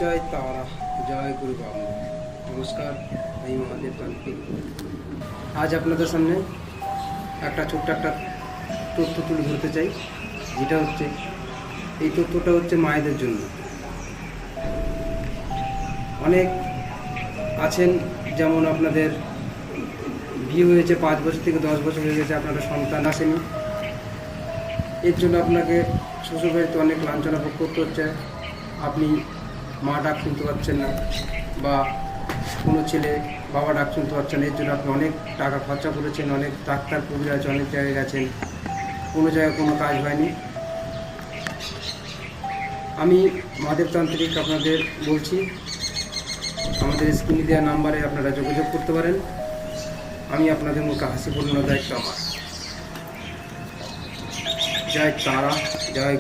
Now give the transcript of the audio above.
জয় তারা, জয় গুরু বাবা। নমস্কার, আমি মহাদেব তান্ত্রিক। আজ আপনাদের সামনে একটা ছোট্ট একটা তথ্য তুলে ধরতে চাই, যেটা হচ্ছে এই তথ্যটা হচ্ছে মায়েদের জন্য। অনেক আছেন, যেমন আপনাদের বিয়ে হয়েছে 5 বছর থেকে 10 বছর হয়ে গেছে, আপনাদের সন্তান আসেনি। এর জন্য আপনাকে শ্বশুরবাড়িতে অনেক লাঞ্ছনা ভোগ করতে হচ্ছে। আপনি মা ডাক শুনতে পাচ্ছেন না, বা কোনো ছেলে বাবা ডাক শুনতে পাচ্ছেন না। এর জন্য আপনি অনেক টাকা খরচা করেছেন, অনেক ডাক্তার কবিরাজ অনেক জায়গায় গেছেন, কোনো জায়গায় কোনো কাজ হয়নি। আমি মহাদেব তান্ত্রিক আপনাদের বলছি, আমাদের স্ক্রিনে দেওয়া নাম্বারে আপনারা যোগাযোগ করতে পারেন। আমি আপনাদের মুখে হাসি পূর্ণ দায়িত্ব আমার। জয় তারা, জয়